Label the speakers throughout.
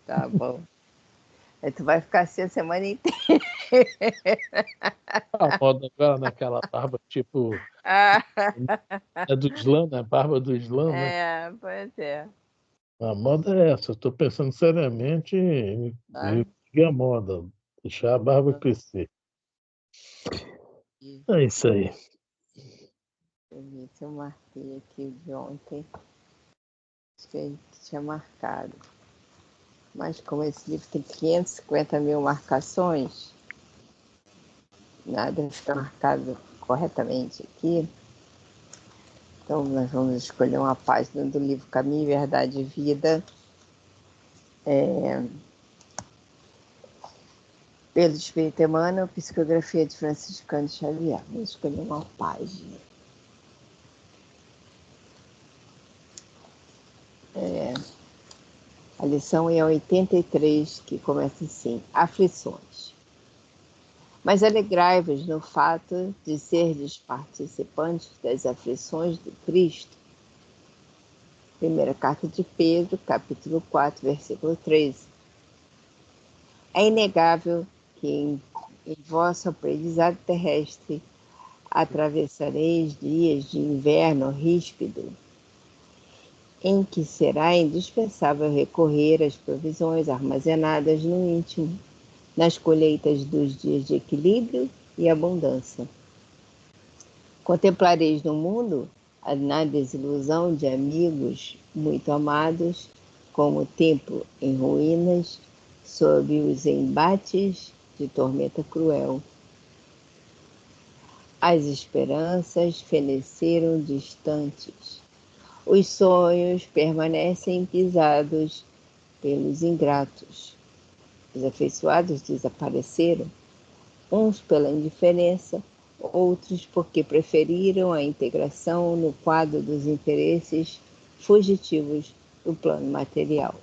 Speaker 1: Tá bom. Aí tu vai ficar assim a semana inteira.
Speaker 2: A moda agora naquela barba, tipo,
Speaker 1: Ah,
Speaker 2: é do Islã, né? Barba do Islã, né?
Speaker 1: pois é.
Speaker 2: A moda é essa. Eu tô pensando seriamente em
Speaker 1: Tá?
Speaker 2: seguir a moda, deixar a barba crescer.
Speaker 1: Deixa
Speaker 2: É isso aí.
Speaker 1: eu ver se eu marquei aqui o de ontem. Acho que a gente tinha marcado. Mas como esse livro tem 550 mil marcações, nada fica marcado corretamente aqui. Então, nós vamos escolher uma página do livro Caminho, Verdade e Vida, pelo Espírito Emmanuel, Psicografia de Franciscano Xavier. Vamos escolher uma página. A lição é 83, que começa assim: Aflições. Mas alegrai-vos no fato de serdes participantes das aflições do Cristo. Primeira carta de Pedro, capítulo 4, versículo 13. É inegável que em vosso aprendizado terrestre atravessareis dias de inverno ríspido, em que será indispensável recorrer às provisões armazenadas no íntimo, nas colheitas dos dias de equilíbrio e abundância. Contemplareis no mundo, na desilusão de amigos muito amados, como o templo em ruínas, sob os embates de tormenta cruel. As esperanças feneceram distantes. Os sonhos permanecem pisados pelos ingratos. Os afeiçoados desapareceram, uns pela indiferença, outros porque preferiram a integração no quadro dos interesses fugitivos do plano material.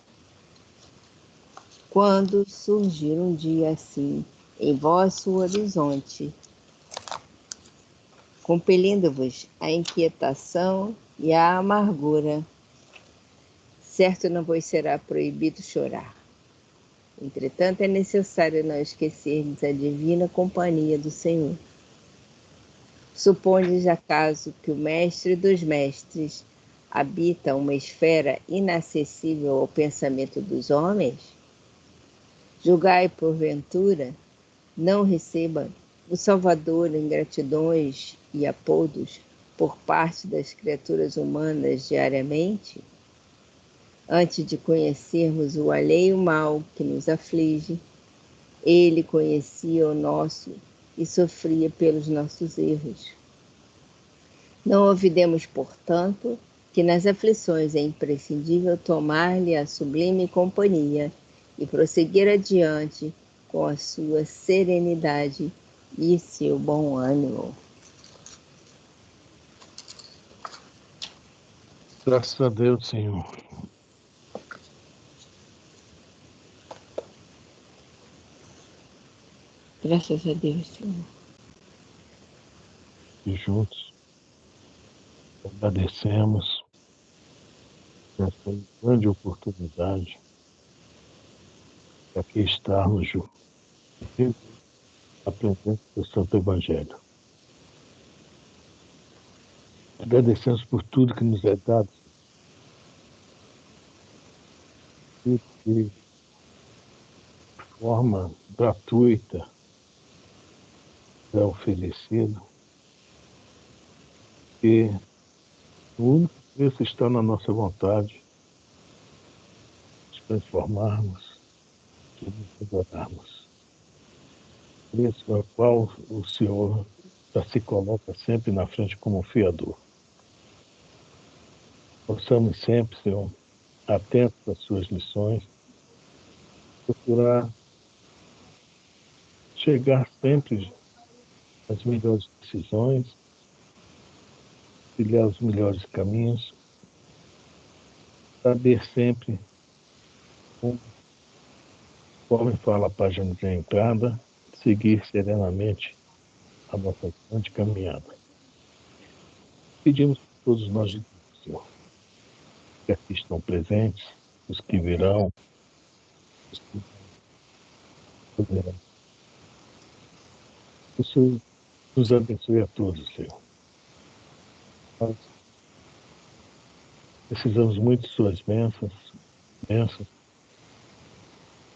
Speaker 1: Quando surgir um dia assim em vosso horizonte, compelindo-vos à inquietação e à amargura, certo não vos será proibido chorar. Entretanto, é necessário não esquecerdes a divina companhia do Senhor. Supondes acaso que o mestre dos mestres habita uma esfera inacessível ao pensamento dos homens? Julgai, porventura, não receba o Salvador ingratidões e apodos por parte das criaturas humanas diariamente? Antes de conhecermos o alheio mal que nos aflige, ele conhecia o nosso e sofria pelos nossos erros. Não olvidemos, portanto, que nas aflições é imprescindível tomar-lhe a sublime companhia e prosseguir adiante com a sua serenidade e seu bom ânimo.
Speaker 2: Graças a Deus, Senhor.
Speaker 1: Graças a Deus, Senhor.
Speaker 2: E juntos agradecemos essa grande oportunidade de aqui estarmos juntos, aprendendo o Santo Evangelho. Agradecemos por tudo que nos é dado, tudo de forma gratuita é oferecido, e o único preço está na nossa vontade de transformarmos, de nos melhorarmos. Preço ao qual o Senhor já se coloca sempre na frente como fiador. Possamos sempre, Senhor, atentos às suas lições, procurar chegar sempre às melhores decisões, trilhar os melhores caminhos, saber sempre, conforme fala a página de entrada, seguir serenamente a nossa grande caminhada. Pedimos por todos nós, Senhor, que aqui estão presentes, os que virão, Isso nos abençoe a todos, Senhor. Nós precisamos muito de suas bênçãos, bênçãos,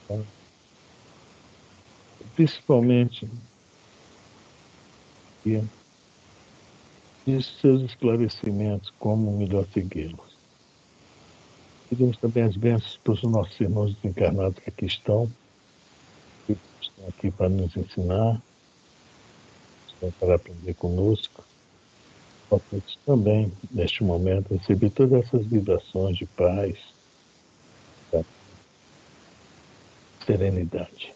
Speaker 2: tá? Principalmente de seus esclarecimentos, como melhor segui-los. Pedimos também as bênçãos para os nossos irmãos desencarnados que aqui estão aqui para nos ensinar, estão para aprender conosco. Possamos também, neste momento, receber todas essas vibrações de paz, de serenidade.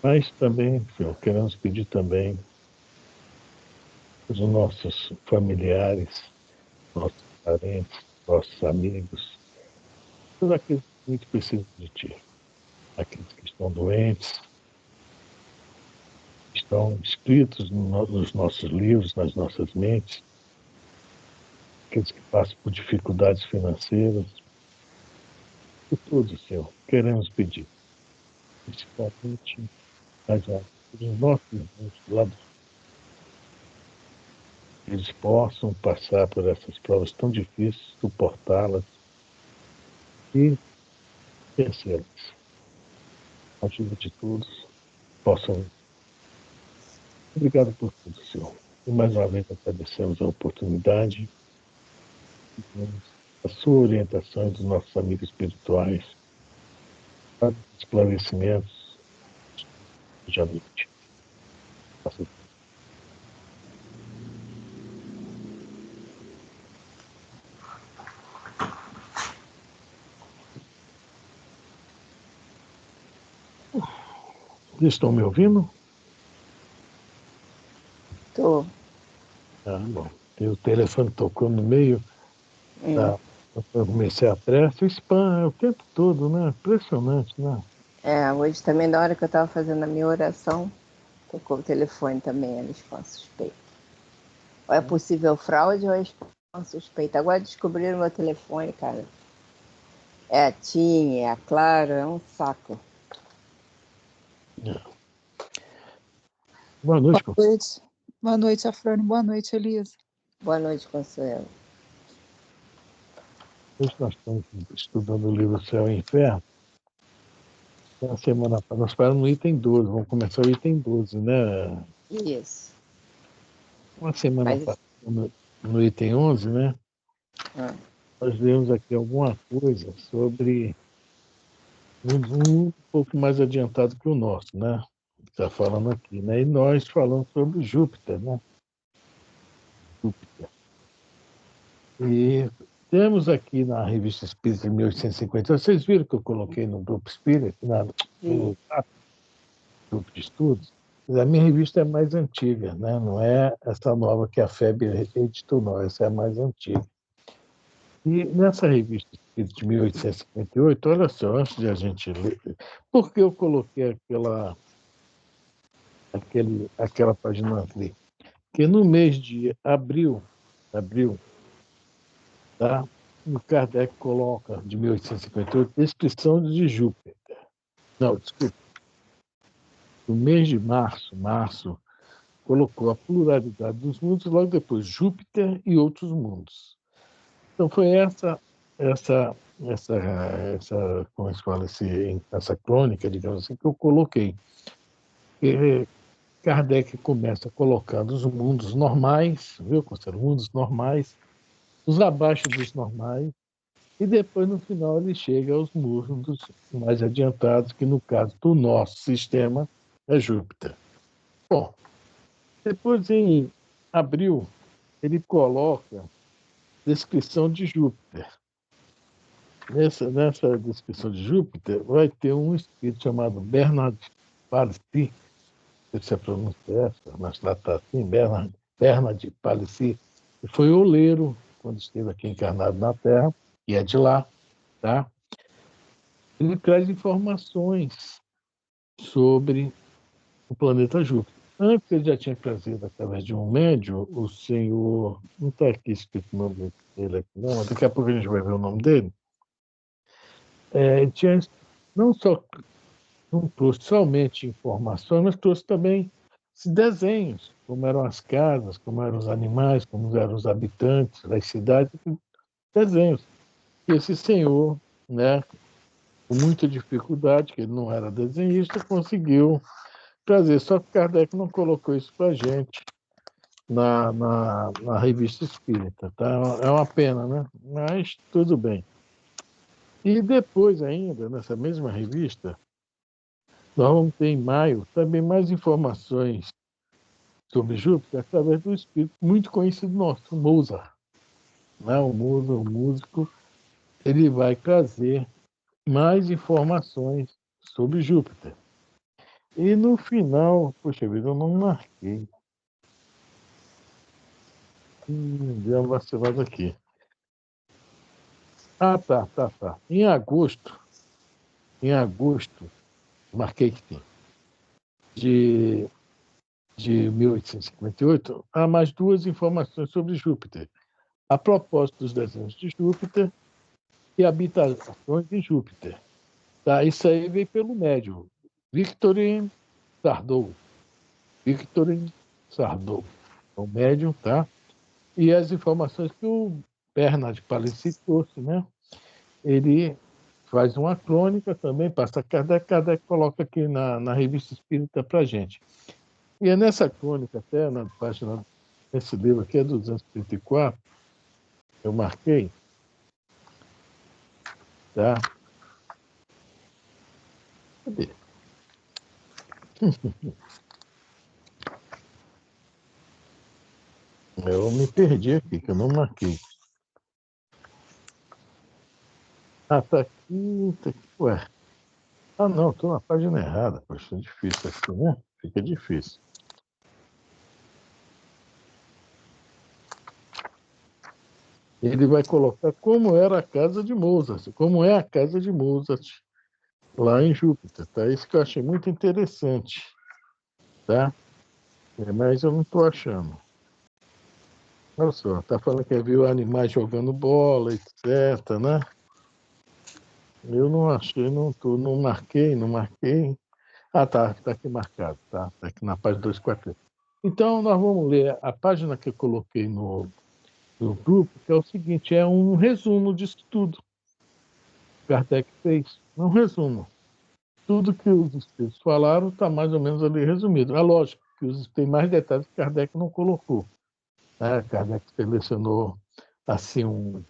Speaker 2: Mas também, Senhor, queremos pedir também os nossos familiares, nossos parentes, nossos amigos, todos aqueles que muito precisam de Ti, aqueles que estão doentes, que estão escritos nos nossos livros, nas nossas mentes, aqueles que passam por dificuldades financeiras, por tudo, Senhor, queremos pedir, principalmente os nossos irmãos lá do eles possam passar por essas provas tão difíceis, suportá-las e vencê-las. Ajuda de todos, possam. Obrigado por tudo, Senhor. E mais uma vez agradecemos a oportunidade, a sua orientação e dos nossos amigos espirituais, para esclarecimentos de à noite. Estão me ouvindo?
Speaker 1: Estou.
Speaker 2: Ah, bom. E o telefone tocou no meio da. Eu comecei a pressa, o spam é o tempo todo, né? Impressionante, né?
Speaker 1: Hoje também, na hora que eu estava fazendo a minha oração, tocou o telefone também, era spam suspeito. Ou é possível fraude ou é spam suspeito. Agora descobriram meu telefone, cara. É a TIM, é a Claro, é um saco.
Speaker 2: Boa noite.
Speaker 3: Boa noite. Boa noite, Afrânio. Boa noite, Elisa.
Speaker 1: Boa noite, Consuelo.
Speaker 2: Hoje nós estamos estudando o livro Céu e Inferno. Na semana passada, nós paramos no item 12, vamos começar o item 12, né?
Speaker 1: Isso.
Speaker 2: Uma semana passada, no item 11, né? Nós vemos aqui alguma coisa sobre um pouco mais adiantado que o nosso, né? Está falando aqui, né? E nós falamos sobre Júpiter, né? Júpiter. E temos aqui na Revista Espírita de 1850, vocês viram que eu coloquei no grupo Espírita, no grupo de estudos? A minha revista é mais antiga, né? Não é essa nova que a FEB editou, não, essa é a mais antiga. E nessa revista Espírita de 1858, olha só, antes de a gente ler, por que eu coloquei aquela página ali? Porque no mês de abril, tá? O Kardec coloca, de 1858, descrição de Júpiter. Não, desculpa. No mês de março, colocou a pluralidade dos mundos, logo depois Júpiter e outros mundos. Então foi essa como se fala, essa crônica, digamos assim, que eu coloquei. E Kardec começa colocando os mundos normais, viu, Conselho? Mundos normais, os abaixo dos normais, e depois, no final, ele chega aos mundos mais adiantados, que no caso do nosso sistema é Júpiter. Bom, depois, em abril, ele coloca descrição de Júpiter. Nessa descrição de Júpiter, vai ter um espírito chamado Bernard Palissy, se a pronúncia é essa, mas lá está assim, Bernard Palissy, que foi oleiro quando esteve aqui encarnado na Terra, e é de lá, tá? Ele traz informações sobre o planeta Júpiter. Antes ele já tinha trazido, através de um médium, o senhor... Não está aqui escrito o nome dele aqui, não. Daqui a pouco a gente vai ver o nome dele. Ele tinha não trouxe somente informações, mas trouxe também desenhos, como eram as casas, como eram os animais, como eram os habitantes das cidades, desenhos. E esse senhor, né, com muita dificuldade, que ele não era desenhista, conseguiu trazer. Só que Kardec não colocou isso para a gente na Revista Espírita. Tá? É uma pena, né? Mas tudo bem. E depois ainda, nessa mesma revista, nós vamos ter em maio também mais informações sobre Júpiter através do espírito muito conhecido nosso, Mozart. Né? O Mozart, o músico, ele vai trazer mais informações sobre Júpiter. E no final, poxa vida, eu não marquei. Deu uma vacilada aqui. Ah, tá. Em agosto, marquei que tem, de 1858, há mais duas informações sobre Júpiter. A propósito dos desenhos de Júpiter e habitações de Júpiter. Tá? Isso aí veio pelo médium, Victorine Sardou. É o médium, tá? E as informações que o Bernard Palissy trouxe, né? Ele faz uma crônica também, passa Kardec coloca aqui na Revista Espírita para a gente. E é nessa crônica, até na página desse livro aqui, é 234, eu marquei, tá? Cadê? Eu me perdi aqui, que eu não marquei. Ah, tá aqui. Ué. Ah, não, estou na página errada. Poxa, é difícil aqui, né? Fica difícil. Ele vai colocar como era a casa de Mozart, como é a casa de Mozart lá em Júpiter, tá? Isso que eu achei muito interessante, tá? Mas eu não estou achando. Olha só, tá falando que viu animais jogando bola, etc, né? Eu não achei, não marquei. Ah, tá aqui marcado, tá aqui na página 243. Então, nós vamos ler a página que eu coloquei no grupo, que é o seguinte, é um resumo disso tudo que Kardec fez. É um resumo. Tudo que os espíritos falaram está mais ou menos ali resumido. É lógico que tem mais detalhes que Kardec não colocou. Né? Kardec selecionou assim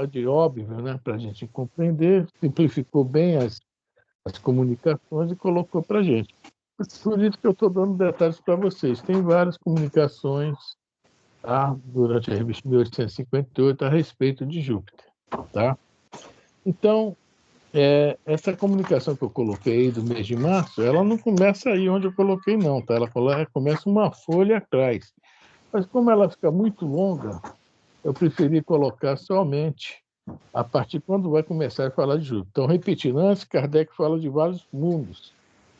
Speaker 2: de óbvio, né? Para a gente compreender, simplificou bem as comunicações e colocou para a gente. Por isso que eu estou dando detalhes para vocês. Tem várias comunicações, tá? Durante a revista 1858 a respeito de Júpiter. Tá? Então, essa comunicação que eu coloquei do mês de março, ela não começa aí onde eu coloquei, não. Tá? Ela começa uma folha atrás. Mas como ela fica muito longa, eu preferi colocar somente a partir de quando vai começar a falar de Júpiter. Então, repetindo, antes Kardec fala de vários mundos,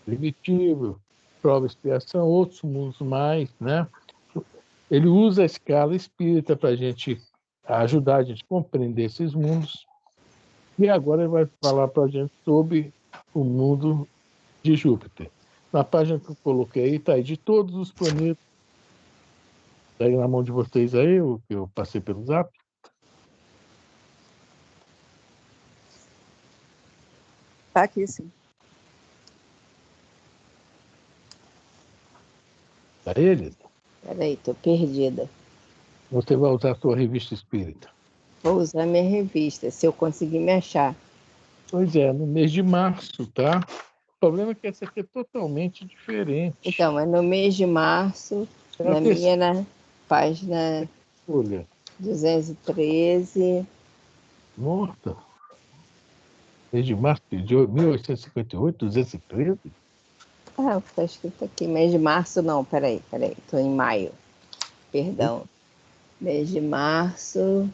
Speaker 2: primitivo, prova e expiação, outros mundos mais, né? Ele usa a escala espírita para ajudar a gente a compreender esses mundos. E agora ele vai falar para a gente sobre o mundo de Júpiter. Na página que eu coloquei aí, está aí de todos os planetas. Está aí na mão de vocês aí, o que eu passei pelo Zap.
Speaker 1: Tá aqui, sim.
Speaker 2: Está ele?
Speaker 1: Peraí, tô perdida.
Speaker 2: Você vai usar a sua revista espírita.
Speaker 1: Vou usar minha revista, se eu conseguir me achar.
Speaker 2: Pois é, no mês de março, tá? O problema é que essa aqui é totalmente diferente.
Speaker 1: Então, mas no mês de março, na minha, na página
Speaker 2: Olha.
Speaker 1: 213.
Speaker 2: Nossa! Mês de março de 1858, 213?
Speaker 1: Ah, tá escrito aqui, mês de março não, peraí, tô em maio, perdão. Mês de março,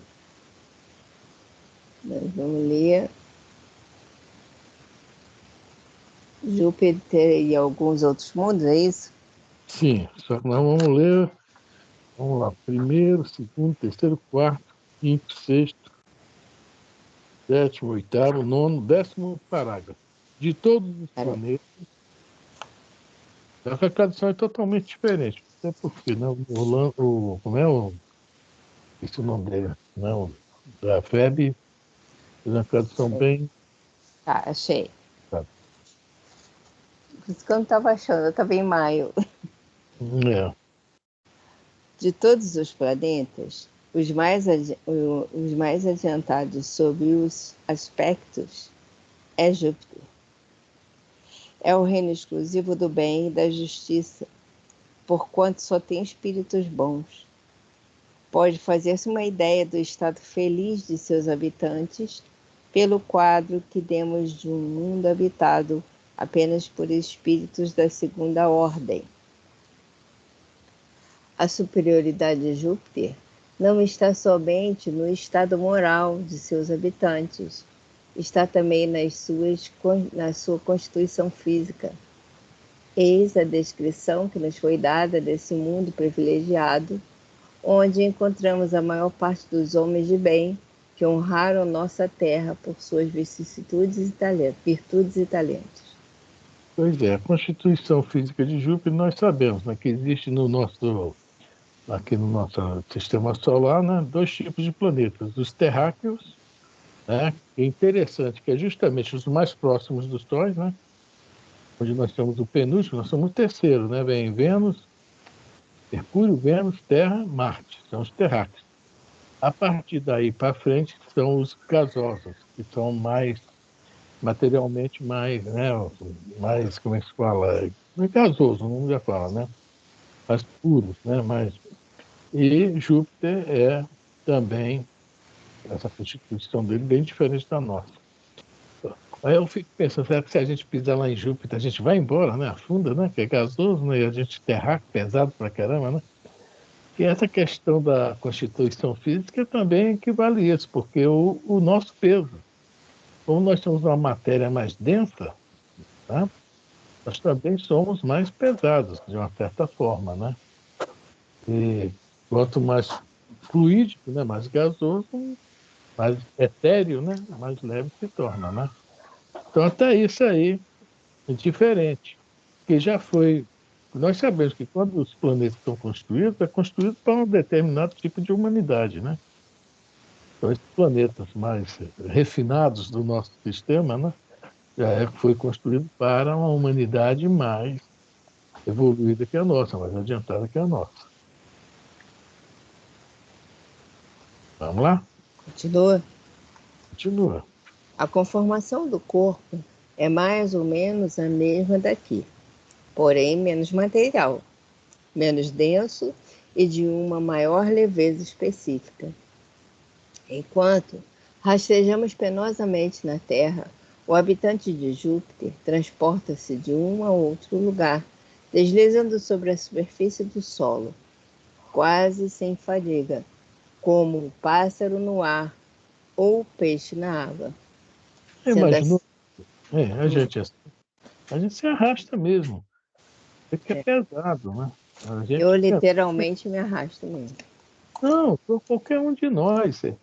Speaker 1: nós vamos ler Júpiter e alguns outros mundos, é isso?
Speaker 2: Sim, só que nós vamos ler, vamos lá, primeiro, segundo, terceiro, quarto, quinto, sexto, sétimo, oitavo, nono, 10º parágrafo. De todos os planetas, a tradução é totalmente diferente. Até porque, né, como é o... Esse é o nome dele, não, da FEB, fez uma tradução bem...
Speaker 1: Tá, achei.
Speaker 2: Tá.
Speaker 1: Por isso que eu não estava achando, eu estava em maio.
Speaker 2: É.
Speaker 1: De todos os planetas, os mais adiantados sobre os aspectos é Júpiter. É o reino exclusivo do bem e da justiça, porquanto só tem espíritos bons. Pode fazer-se uma ideia do estado feliz de seus habitantes pelo quadro que demos de um mundo habitado apenas por espíritos da segunda ordem. A superioridade de Júpiter não está somente no estado moral de seus habitantes, está também na sua constituição física. Eis a descrição que nos foi dada desse mundo privilegiado, onde encontramos a maior parte dos homens de bem que honraram nossa terra por suas vicissitudes e virtudes e talentos.
Speaker 2: Pois é, a constituição física de Júpiter nós sabemos, né, que existe aqui no nosso sistema solar, né, 2 tipos de planetas, os terráqueos, né, que é interessante, que é justamente os mais próximos dos sóis, né, onde nós temos o penúltimo, nós somos o terceiro, né, vem Vênus, Mercúrio, Vênus, Terra, Marte, são os terráqueos. A partir daí para frente são os gasosos, que são materialmente mais, mais, como é que se fala? Não é gasoso, não já fala, né? Mais puros, né? E Júpiter é também, essa constituição dele, bem diferente da nossa. Aí eu fico pensando, será que se a gente pisar lá em Júpiter, a gente vai embora, né? Afunda, né? Que é gasoso, né? E a gente terráqueo, pesado pra caramba, né? E essa questão da constituição física também equivale a isso, porque o nosso peso, como nós temos uma matéria mais densa, tá? Nós também somos mais pesados, de uma certa forma, né? E quanto mais fluídico, né? Mais gasoso, mais etéreo, né? Mais leve se torna, né? Então, até isso aí é diferente, que já foi... Nós sabemos que quando os planetas são construídos, é construído para um determinado tipo de humanidade, né? Então, esses planetas mais refinados do nosso sistema, né, foi construído para uma humanidade mais evoluída que a nossa, mais adiantada que a nossa. Vamos lá?
Speaker 1: Continua.
Speaker 2: Continua.
Speaker 1: A conformação do corpo é mais ou menos a mesma daqui, porém menos material, menos denso e de uma maior leveza específica. Enquanto rastejamos penosamente na Terra, o habitante de Júpiter transporta-se de um a outro lugar, deslizando sobre a superfície do solo, quase sem fadiga, como o pássaro no ar ou o peixe na água. Sendo
Speaker 2: Imaginou?
Speaker 1: assim,
Speaker 2: A gente se arrasta mesmo. É que é pesado, né? A gente
Speaker 1: eu
Speaker 2: pensa,
Speaker 1: literalmente me arrasto mesmo.
Speaker 2: não, qualquer um de nós, né?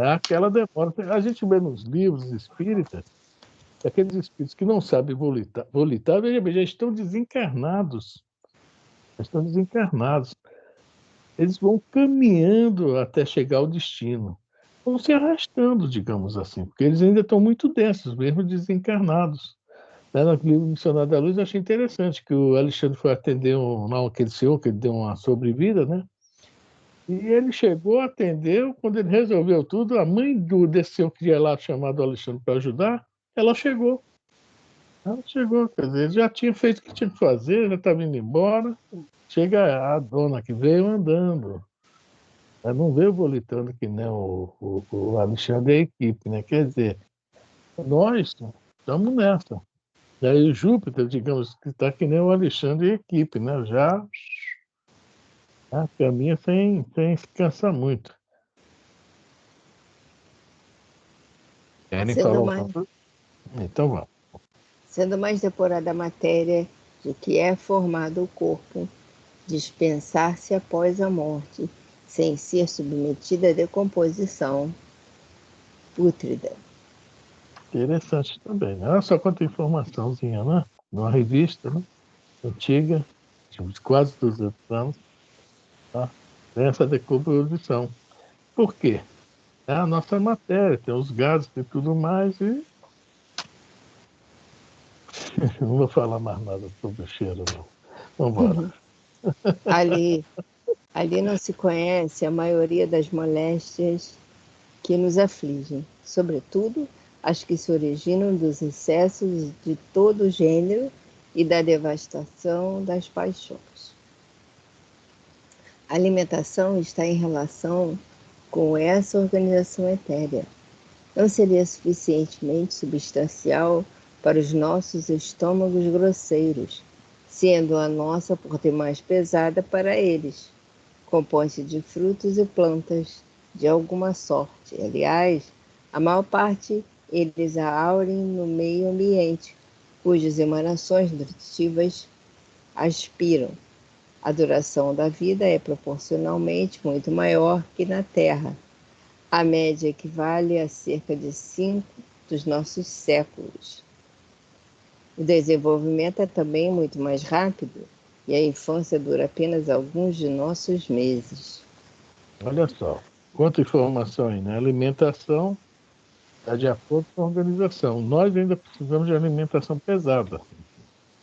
Speaker 2: É aquela demora. A gente vê nos livros espíritas, aqueles espíritos que não sabem volitar, veja bem, já estão desencarnados. Já estão desencarnados. Eles vão caminhando até chegar ao destino. Vão se arrastando, digamos assim, porque eles ainda estão muito densos, mesmo desencarnados. Né, no livro Missionário da Luz, eu achei interessante que o Alexandre foi atender aquele senhor que ele deu uma sobrevida, né? E ele chegou, atendeu, quando ele resolveu tudo, a mãe desse senhor que ia lá chamado Alexandre para ajudar, ela chegou. Ela chegou, quer dizer, ele já tinha feito o que tinha que fazer, já estava indo embora. Chega a dona que veio andando. Ela não veio volitando que nem o Alexandre e a equipe, né? Quer dizer, nós estamos nessa. E aí o Júpiter, digamos, que está que nem o Alexandre e a equipe, né? Já, caminha sem se cansar muito. Querem falar
Speaker 1: Sendo
Speaker 2: alguma
Speaker 1: mais,
Speaker 2: coisa? Então vamos.
Speaker 1: sendo mais depurada a matéria de que é formado o corpo, dispensar-se após a morte, sem ser submetida à decomposição, pútrida.
Speaker 2: Interessante também, né? Olha só quanta informaçãozinha, né? Numa revista, né? Antiga, de quase 200 anos, tá? Tem essa decomposição. Por quê? É a nossa matéria, tem os gases e tudo mais, e não vou falar mais nada sobre o cheiro, não. Vamos embora.
Speaker 1: Ali, ali não se conhece a maioria das moléstias que nos afligem, sobretudo as que se originam dos excessos de todo gênero e da devastação das paixões. A alimentação está em relação com essa organização etérea. Não seria suficientemente substancial para os nossos estômagos grosseiros, sendo a nossa por demais pesada para eles. Compõe-se de frutos e plantas de alguma sorte. Aliás, a maior parte eles a aurem no meio ambiente, cujas emanações nutritivas aspiram. A duração da vida é proporcionalmente muito maior que na Terra. A média equivale a cerca de 5 dos nossos séculos. O desenvolvimento é também muito mais rápido e a infância dura apenas alguns de nossos meses.
Speaker 2: Olha só, quanta informação aí, né? Alimentação está de acordo com a organização. Nós ainda precisamos de alimentação pesada.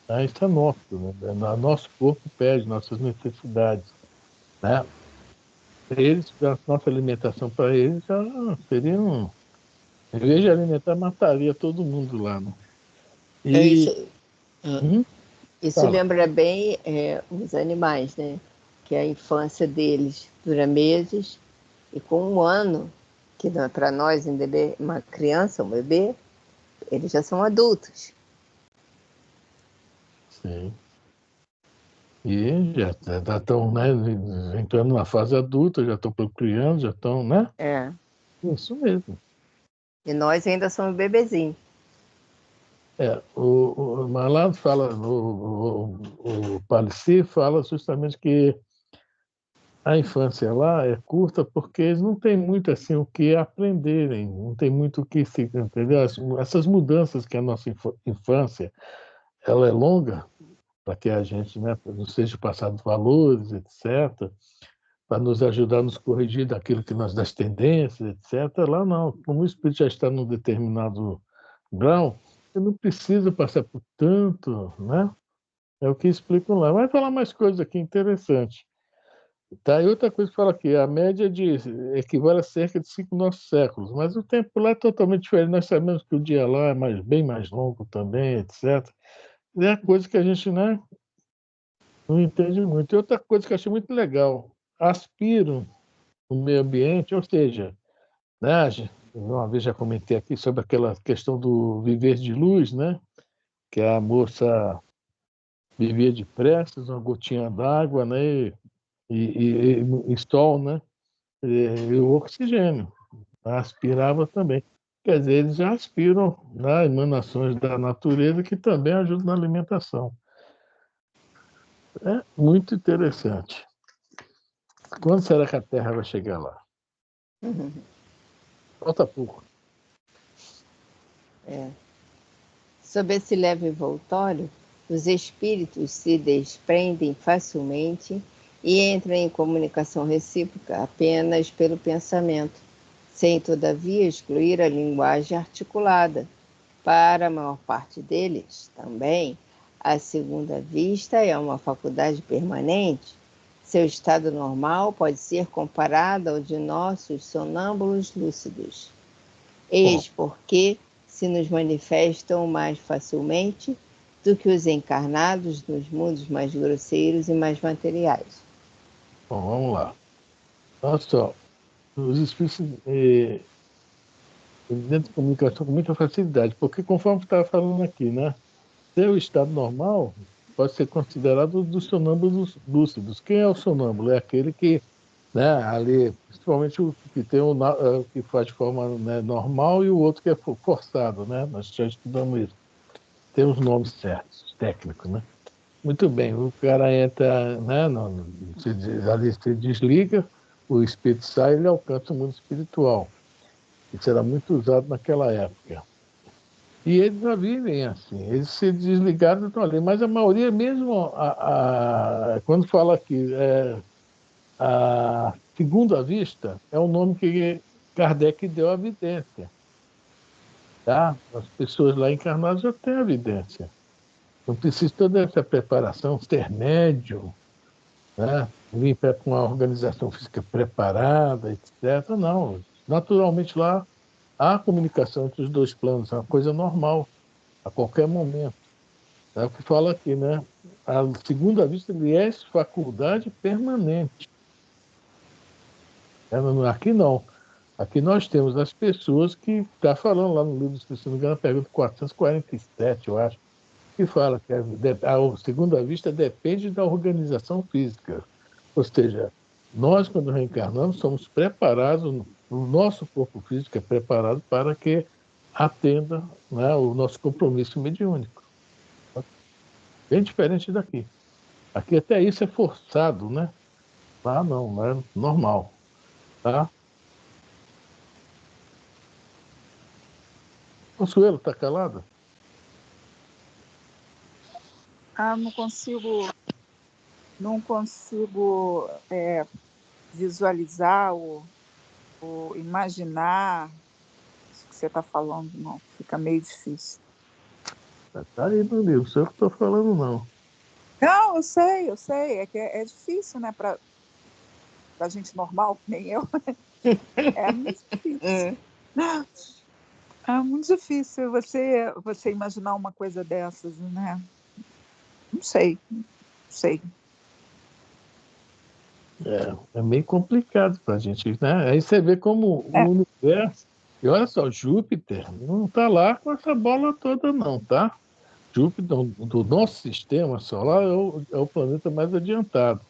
Speaker 2: Tá? Isso é nosso, né? Nosso corpo pede nossas necessidades, né? Eles, a nossa alimentação para eles já seria em vez de alimentar, mataria todo mundo lá, né? E,
Speaker 1: Isso, isso
Speaker 2: fala,
Speaker 1: lembra bem os animais, né? Que a infância deles dura meses e com 1 ano, que para nós ainda é uma criança, um bebê, eles já são adultos.
Speaker 2: sim. E já estão, né, entrando na fase adulta, já estão procriando, já estão, né?
Speaker 1: É.
Speaker 2: Isso mesmo.
Speaker 1: E nós ainda somos bebezinhos.
Speaker 2: O Malan fala, o Palissy fala justamente que a infância lá é curta porque eles não têm muito assim o que aprenderem, não tem muito o que se, entendeu? Essas mudanças que a nossa infância, ela é longa para que a gente, né, não seja passado valores, etc., para nos ajudar a nos corrigir daquilo que nós das tendências, etc. Lá não, como o espírito já está num determinado grau, você não precisa passar por tanto, né? É o que explicam lá. Vai falar mais coisas aqui interessantes. Tá, e outra coisa que fala aqui, a média equivale a cerca de 5 nossos séculos, mas o tempo lá é totalmente diferente. Nós sabemos que o dia lá é bem mais longo também, etc. E é coisa que a gente, né, não entende muito. E outra coisa que eu achei muito legal, aspiram o meio ambiente, ou seja, né, uma vez já comentei aqui sobre aquela questão do viver de luz, né, que a moça vivia de preces, uma gotinha d'água, né, e sol, né, e o oxigênio, aspirava também. Quer dizer, eles já aspiram, né, emanações da natureza que também ajudam na alimentação. É muito interessante. Quando será que a Terra vai chegar lá? Falta pouco.
Speaker 1: Sob esse leve envoltório, os espíritos se desprendem facilmente e entram em comunicação recíproca apenas pelo pensamento, sem todavia excluir a linguagem articulada. Para a maior parte deles, também, a segunda vista é uma faculdade permanente. Seu estado normal pode ser comparado ao de nossos sonâmbulos lúcidos. Eis porque se nos manifestam mais facilmente do que os encarnados nos mundos mais grosseiros e mais materiais.
Speaker 2: Bom, vamos lá. Olha só, os espíritos dentro de comunicação com muita facilidade, porque conforme você estava falando aqui, né? Seu estado normal pode ser considerado dos sonâmbulos lúcidos. Quem é o sonâmbulo? É aquele que, né, ali, principalmente o que tem o que faz de forma, né, normal e o outro que é forçado, né? Nós já estudamos isso. Tem os nomes certos, técnicos, né? Muito bem, o cara entra, né, ali se desliga, o espírito sai, ele alcança o mundo espiritual. Isso era muito usado naquela época. E eles já vivem assim, eles se desligaram estão ali, mas a maioria mesmo, quando fala que a segunda vista é o nome que Kardec deu à vidência. Tá? As pessoas lá encarnadas já têm a vidência. Não precisa toda essa preparação, ter médium, né? Vir com uma organização física preparada, etc. Não. Naturalmente lá há comunicação entre os dois planos, é uma coisa normal, a qualquer momento. É o que fala aqui, né? A segunda vista lhe é faculdade permanente. Aqui não. Aqui nós temos as pessoas que está falando lá no livro, se não me engano, a pergunta 447, eu acho, que fala que a segunda vista depende da organização física. Ou seja, nós, quando reencarnamos, somos preparados, o nosso corpo físico é preparado para que atenda, né, o nosso compromisso mediúnico. Bem diferente daqui. Aqui até isso é forçado, né? Lá não, lá é normal. Tá? Consuelo, está calada?
Speaker 3: Não consigo visualizar ou imaginar isso que você está falando, não. Fica meio difícil.
Speaker 2: Está aí no livro, sou eu que estou falando, não.
Speaker 3: Não, eu sei. É que é difícil, né? Para gente normal, que nem eu. É muito difícil. É muito difícil você imaginar uma coisa dessas, né? Não sei.
Speaker 2: É meio complicado para a gente, né? Aí você vê como o universo. E olha só, Júpiter não está lá com essa bola toda, não, tá? Júpiter, do nosso sistema solar, é o planeta mais adiantado.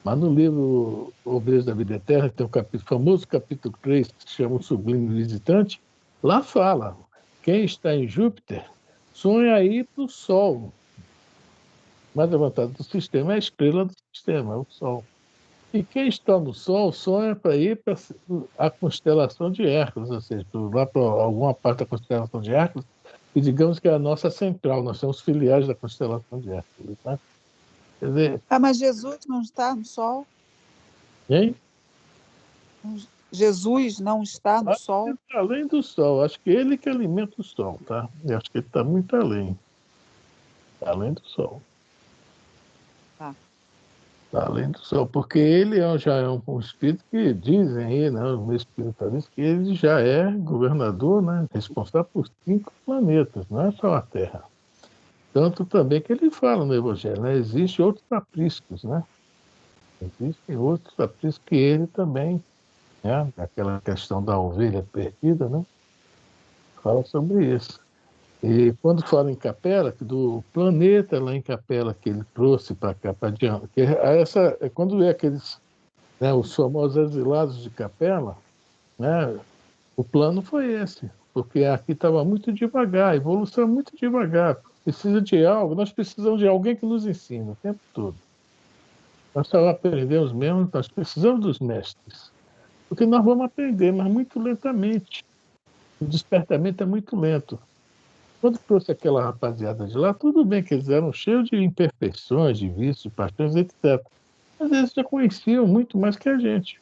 Speaker 2: Mas no livro O Beijo da Vida Eterna, tem o famoso capítulo 3, que se chama O Sublime Visitante, lá fala: quem está em Júpiter sonha ir para o Sol. O mais avançado do sistema é a estrela do sistema, é o Sol. E quem está no Sol sonha para ir para a constelação de Hércules, ou seja, lá para alguma parte da constelação de Hércules, e digamos que é a nossa central, nós somos filiais da constelação de Hércules. Né? Quer dizer,
Speaker 3: mas Jesus não está no Sol?
Speaker 2: hein?
Speaker 3: Jesus não está no Sol?
Speaker 2: Tá além do Sol, acho que ele que alimenta o Sol, tá? Eu acho que ele está muito além. Tá além do Sol.
Speaker 3: Tá.
Speaker 2: Tá além do Sol, porque ele já é um espírito que dizem aí, né, os espiritualistas, que ele já é governador, né, responsável por 5 planetas, não é só a Terra. Tanto também que ele fala no Evangelho, né, existem outros apriscos, né? Existem outros apriscos que ele também, né, aquela questão da ovelha perdida, né, fala sobre isso. E quando fala em Capela, do planeta lá em Capela que ele trouxe para cá, para diante, quando é aqueles, né, os famosos exilados de Capela, né, o plano foi esse, porque aqui estava muito devagar, a evolução é muito devagar, precisa de algo, nós precisamos de alguém que nos ensine o tempo todo. Nós só aprendemos mesmo, nós precisamos dos mestres, porque nós vamos aprender, mas muito lentamente. O despertamento é muito lento. Quando trouxe aquela rapaziada de lá, tudo bem que eles eram cheios de imperfeições, de vícios, de paixões, etc. Mas eles já conheciam muito mais que a gente.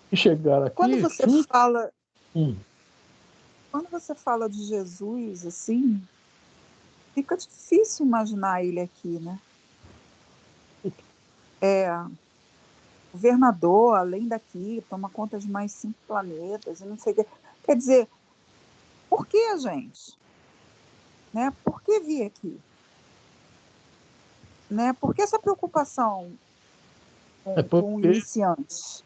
Speaker 2: E chegaram aqui...
Speaker 3: Quando você fala de Jesus, assim, fica difícil imaginar ele aqui, né? Governador, além daqui, toma conta de mais 5 planetas, e não sei o quê. Quer dizer, por que, gente? Né? Por que vir aqui? Né? Por que essa preocupação com iniciantes?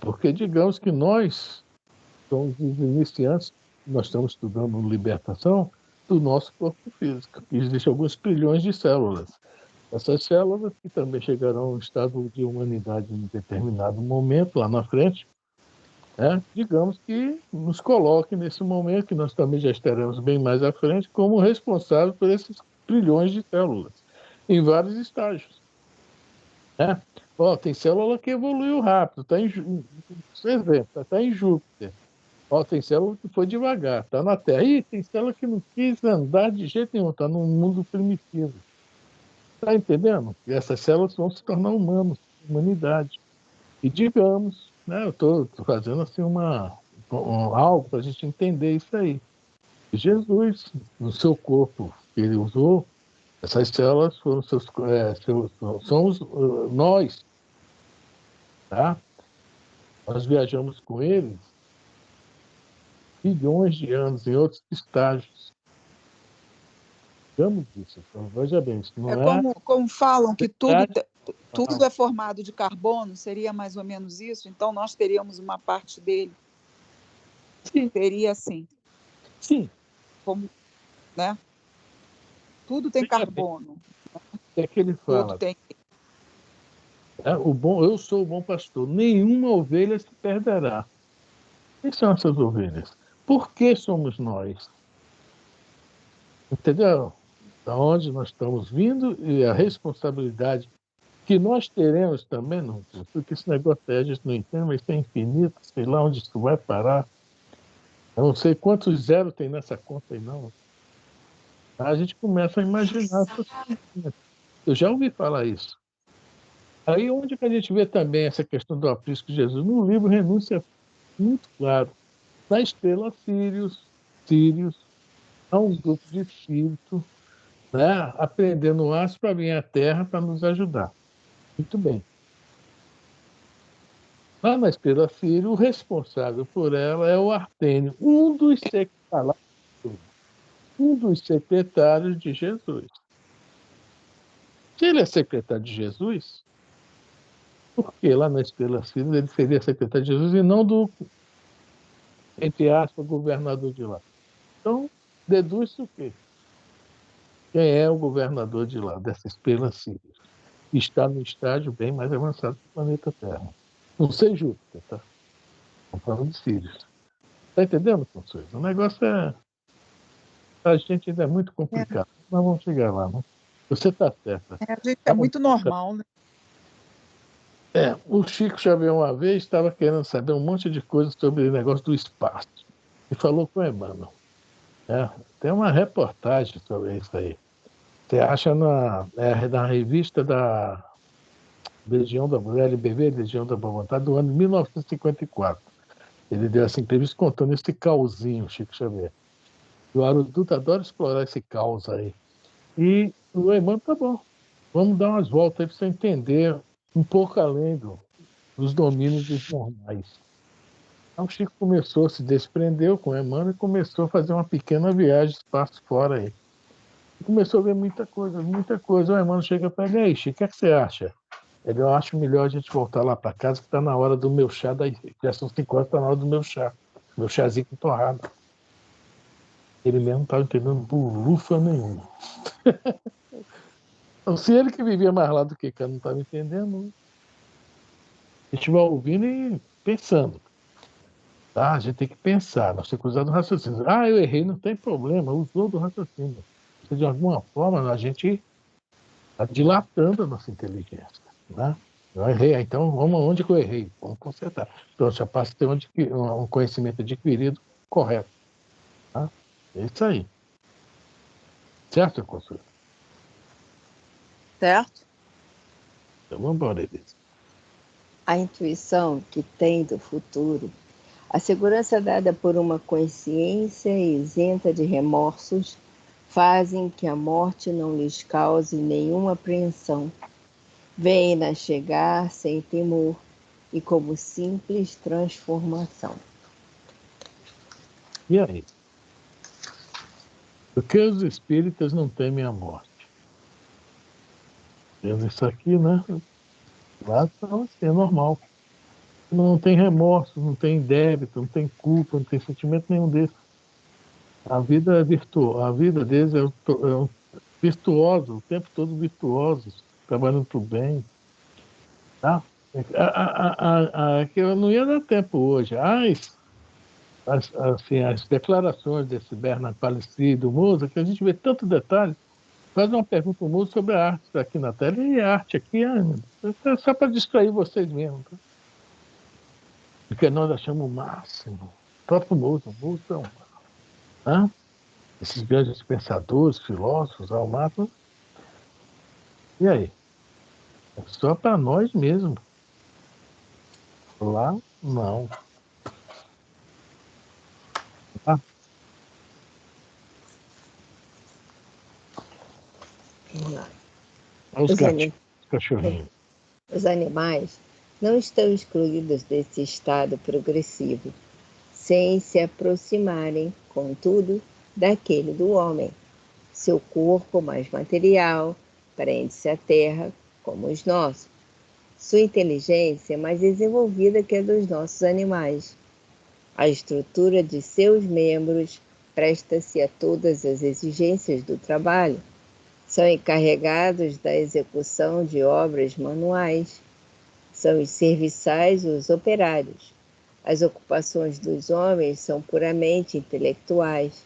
Speaker 2: Porque digamos que nós somos os iniciantes, nós estamos estudando libertação do nosso corpo físico. Existem alguns trilhões de células. Essas células que também chegarão a um estado de humanidade em determinado momento, lá na frente, né? Digamos que nos coloque nesse momento, que nós também já estaremos bem mais à frente, como responsável por esses trilhões de células, em vários estágios. Né? Tem célula que evoluiu rápido, está em Júpiter. Ó, tem célula que foi devagar, está na Terra. E tem célula que não quis andar de jeito nenhum, está num mundo primitivo. Está entendendo? E essas células vão se tornar humanos, humanidade. E digamos, né, eu estou fazendo assim algo para a gente entender isso aí. Jesus, no seu corpo que ele usou, essas células foram somos nós, tá? Nós viajamos com ele bilhões de anos em outros estágios. Digamos isso. Então, veja bem, isso não
Speaker 3: como falam que tudo
Speaker 2: verdade.
Speaker 3: é formado de carbono, seria mais ou menos isso? Então nós teríamos uma parte dele.
Speaker 2: Sim.
Speaker 3: Teria sim.
Speaker 2: Sim.
Speaker 3: Como, né? Tudo tem carbono.
Speaker 2: É que ele fala.
Speaker 3: Tudo tem.
Speaker 2: Eu sou o bom pastor. Nenhuma ovelha se perderá. Quem são essas ovelhas? Por que somos nós? Entendeu? Da onde nós estamos vindo e a responsabilidade que nós teremos também, não, porque esse negócio aí a gente não entende, mas é infinito, sei lá onde isso vai parar. Eu não sei quantos zeros tem nessa conta aí, não. A gente começa a imaginar essas coisas. Eu já ouvi falar isso. Aí onde que a gente vê também essa questão do aprisco de Jesus? No livro Renúncia, muito claro. Na estrela Sírios, há um grupo de espírito, né, aprendendo o aço para vir à Terra para nos ajudar. Muito bem. Lá na estrela Sírio, o responsável por ela é o Artênio, um dos secretários de Jesus. Se ele é secretário de Jesus, por que lá na estrela Sírio ele seria secretário de Jesus e não do, entre aspas, governador de lá? Então, deduz-se o quê? Quem é o governador de lá, dessa estrela Sírio? Está no estágio bem mais avançado do planeta Terra. Não sei Júpiter, tá? Estamos falando de Sírios. Está entendendo, Consuelo? O negócio é... A gente ainda é muito complicado. Nós vamos chegar lá, né? Você está certa.
Speaker 3: É muito normal, né?
Speaker 2: O Chico Xavier uma vez estava querendo saber um monte de coisas sobre o negócio do espaço. E falou com o Emmanuel. Tem uma reportagem sobre isso aí. Você acha na revista da Legião da LBV, Legião da Boa Vontade, do ano de 1954. Ele deu essa entrevista contando esse causinho, Chico Xavier. E o Haroldo Dutra adora explorar esse caos aí. E o Emmanuel, tá bom, vamos dar umas voltas aí para você entender um pouco além dos domínios dos normais. Então o Chico começou, se desprendeu com o Emmanuel e começou a fazer uma pequena viagem espaço fora aí. E começou a ver muita coisa, muita coisa. O Emmanuel chega para ele, aí, Chico, o que você acha? Ele, eu acho melhor a gente voltar lá para casa, que está na hora do meu chá, já são 5 horas, está na hora do meu chá. Meu chazinho com torrada. Ele mesmo não estava entendendo burufa nenhuma. Então, se ele que vivia mais lá do que cá não estava entendendo, a gente vai ouvindo e pensando. Tá? A gente tem que pensar, nós temos que usar do raciocínio. Eu errei, não tem problema, usou do raciocínio. De alguma forma, a gente está dilatando a nossa inteligência. Né? Eu errei, então vamos onde que eu errei? Vamos consertar. Então, já passa a ter um conhecimento adquirido correto. Tá? É isso aí. Certo, Consuelo?
Speaker 3: Certo?
Speaker 2: Então vamos embora, Elisa.
Speaker 1: A intuição que tem do futuro, a segurança dada por uma consciência isenta de remorsos, fazem que a morte não lhes cause nenhuma apreensão. Vêm-na chegar sem temor e como simples transformação.
Speaker 2: E aí? Por que os espíritas não temem a morte? Vendo isso aqui, né? Lá então, assim, é normal. Não tem remorso, não tem débito, não tem culpa, não tem sentimento nenhum desse. A vida é virtuosa, a vida deles é um virtuoso, o tempo todo virtuosos, trabalhando para o bem. Tá? Que eu não ia dar tempo hoje. As declarações desse Bernard Palissy, Moza, que a gente vê tanto detalhe. Faz uma pergunta ao Moza sobre a arte aqui na tela. E a arte aqui é só para distrair vocês mesmo. Tá? Porque nós achamos o máximo. próprio Moulton, né? Esses grandes pensadores, filósofos, almatos. E aí? É só para nós mesmo. Lá, não. Ah,
Speaker 1: Vamos lá.
Speaker 2: olha os
Speaker 1: Os,
Speaker 2: gatinhos,
Speaker 1: ani-
Speaker 2: os cachorrinhos.
Speaker 1: os animais não estão excluídos desse estado progressivo, sem se aproximarem, contudo, daquele do homem. Seu corpo mais material prende-se à terra, como os nossos. Sua inteligência é mais desenvolvida que a dos nossos animais. A estrutura de seus membros presta-se a todas as exigências do trabalho. São encarregados da execução de obras manuais. São os serviçais os operários. As ocupações dos homens são puramente intelectuais.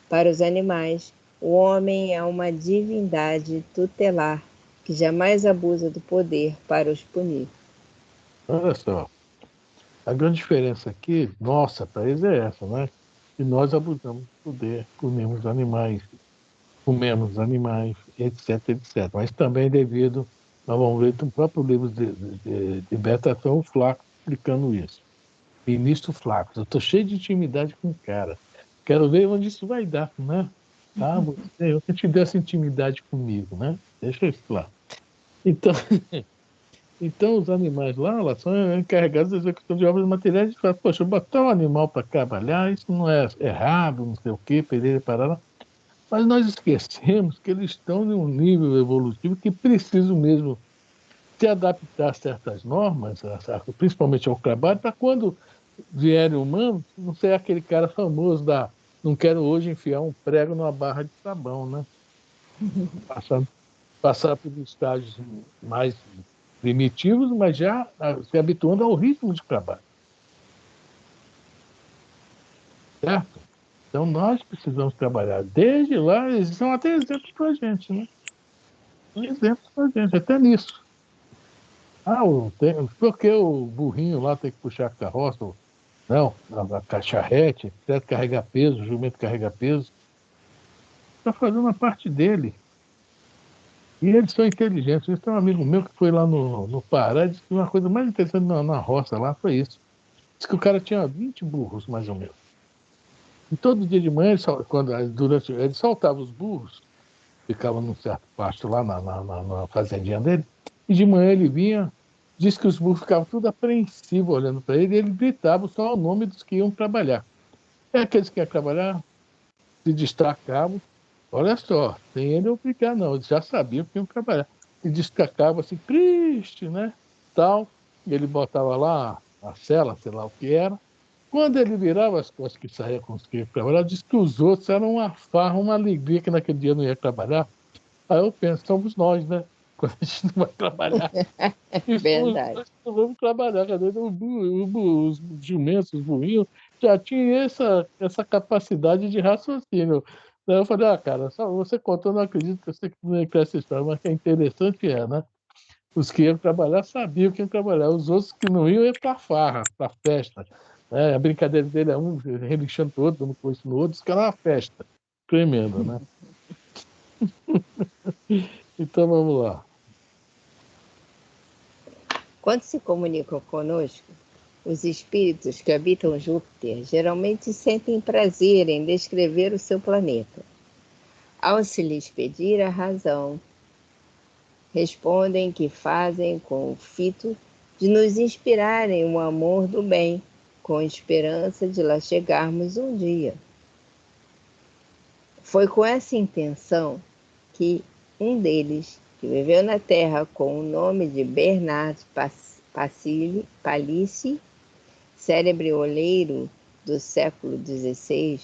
Speaker 1: Para os animais, o homem é uma divindade tutelar que jamais abusa do poder para os punir.
Speaker 2: Olha só. A grande diferença aqui, nossa, para eles é essa, né? Que nós abusamos do poder, comemos animais, etc, etc. Mas também devido, nós vamos ver no próprio livro de libertação, o Flaco explicando isso. Ministro Flaco, eu estou cheio de intimidade com o cara. Quero ver onde isso vai dar, né? Ah, você, eu que te dei essa intimidade comigo, né? Deixa eu explicar. Então, então, os animais lá, elas são encarregados da execução de obras materiais. E fala, poxa, botar um animal para trabalhar, isso não é errado, não sei o quê, perere, parará. Mas nós esquecemos que eles estão em um nível evolutivo que precisam mesmo se adaptar a certas normas, principalmente ao trabalho, para quando vierem humanos, não ser aquele cara famoso da não quero hoje enfiar um prego numa barra de sabão, né? Passar, passar por estágios mais primitivos, mas já se habituando ao ritmo de trabalho, certo? Então nós precisamos trabalhar desde lá, eles são até exemplos para a gente, né? São exemplos para a gente, até nisso. Por que o burrinho lá tem que puxar a carroça? Não, a cacharrete, etc., carregar peso, o jumento carrega peso. Está fazendo a parte dele. E eles são inteligentes. Isso tem um amigo meu que foi lá no Pará e disse que uma coisa mais interessante na roça lá foi isso. Disse que o cara tinha 20 burros, mais ou menos. E todo dia de manhã, ele soltava os burros, ficava num certo pasto lá na fazendinha dele, e de manhã ele vinha, disse que os burros ficavam tudo apreensivos olhando para ele, e ele gritava só o nome dos que iam trabalhar. É aqueles que iam trabalhar, se destacavam, olha só, sem ele obrigar não, eles já sabiam que iam trabalhar. Se destacavam assim, triste, né, tal, e ele botava lá a cela, sei lá o que era. Quando ele virava as costas que saía com os que ia trabalhar, disse que os outros eram uma farra, uma alegria que naquele dia não ia trabalhar. Aí eu penso, somos nós, né? Quando a gente não vai trabalhar. E somos
Speaker 1: Verdade.
Speaker 2: nós que não vamos trabalhar. Cadê? Os jumentos, os burrinhos, já tinham essa capacidade de raciocínio. Daí eu falei, cara, só você contou, não acredito que você não ia criar essa história, mas que é interessante né? Os que iam trabalhar sabiam que iam trabalhar. Os outros que não iam para farra, para festa. É, a brincadeira dele é um relinchando o outro, dando coice no outro, isso que era uma festa. Tremenda, né? Então vamos lá.
Speaker 1: Quando se comunicam conosco, os espíritos que habitam Júpiter geralmente sentem prazer em descrever o seu planeta. Ao se lhes pedir a razão, respondem que fazem com o fito de nos inspirarem o amor do bem, com esperança de lá chegarmos um dia. Foi com essa intenção que um deles, que viveu na Terra com o nome de Bernard Palissy, célebre oleiro do século XVI,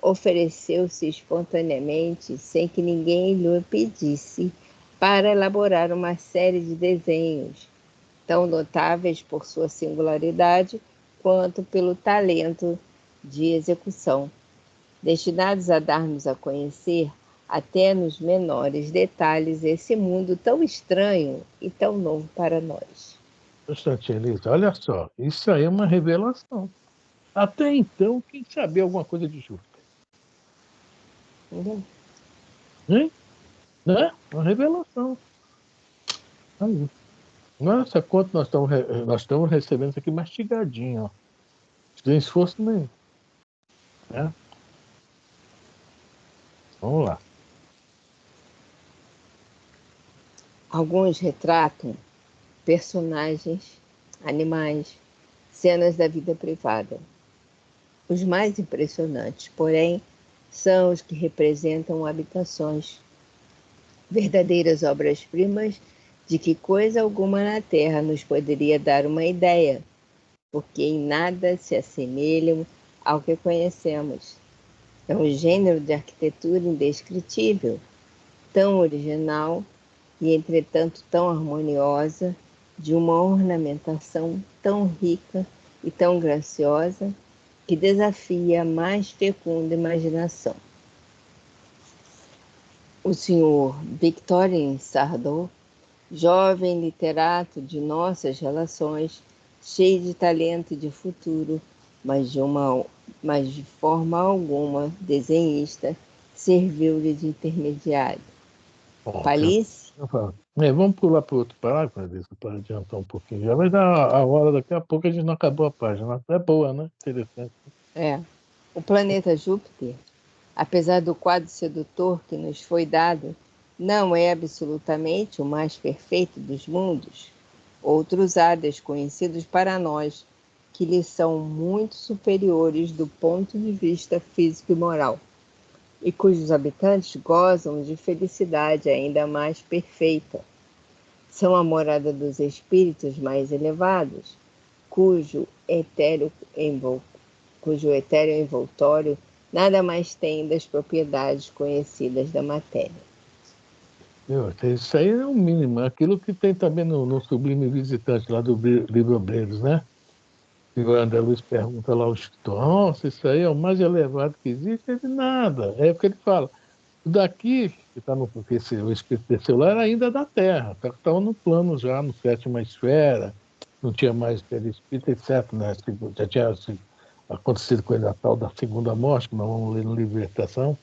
Speaker 1: ofereceu-se espontaneamente, sem que ninguém lhe pedisse, para elaborar uma série de desenhos, tão notáveis por sua singularidade quanto pelo talento de execução, destinados a dar-nos a conhecer, até nos menores detalhes, esse mundo tão estranho e tão novo para nós.
Speaker 2: Constante, Elisa, olha só, isso aí é uma revelação. Até então, quem sabia alguma coisa de Júpiter?
Speaker 1: Entendeu?
Speaker 2: Hein? Né? Uma revelação. Aí. Nossa, quanto nós estamos recebendo isso aqui mastigadinho, ó. Sem esforço nenhum. Né? Vamos lá.
Speaker 1: Alguns retratam personagens, animais, cenas da vida privada. Os mais impressionantes, porém, são os que representam habitações, verdadeiras obras-primas de que coisa alguma na Terra nos poderia dar uma ideia, porque em nada se assemelham ao que conhecemos. É um gênero de arquitetura indescritível, tão original e, entretanto, tão harmoniosa, de uma ornamentação tão rica e tão graciosa, que desafia a mais fecunda imaginação. O senhor Victorien Sardou, jovem literato de nossas relações, cheio de talento e de futuro, mas de forma alguma desenhista, serviu-lhe de intermediário.
Speaker 2: Bom,
Speaker 1: Palisse?
Speaker 2: vamos pular para o outro parágrafo, para adiantar um pouquinho. Já vai dar a hora, daqui a pouco a gente não acabou a página. É boa, né? Interessante.
Speaker 1: O planeta Júpiter, apesar do quadro sedutor que nos foi dado, não é absolutamente o mais perfeito dos mundos. Outros há desconhecidos para nós, que lhe são muito superiores do ponto de vista físico e moral, e cujos habitantes gozam de felicidade ainda mais perfeita. São a morada dos espíritos mais elevados, cujo etéreo envoltório nada mais tem das propriedades conhecidas da matéria.
Speaker 2: Isso aí é o mínimo. Aquilo que tem também no Sublime Visitante, lá do livro Obreiros, né? E o André Luiz pergunta lá ao escritor: nossa, isso aí é o mais elevado que existe? Ele, nada. É o que ele fala. O daqui, que está no. Porque o espírito desceu lá, era ainda da Terra. Estava no plano já, no sétima esfera. Não tinha mais perispírito, etc. Né? Já tinha acontecido com ele a tal da segunda morte, que nós vamos ler no livro Libertação.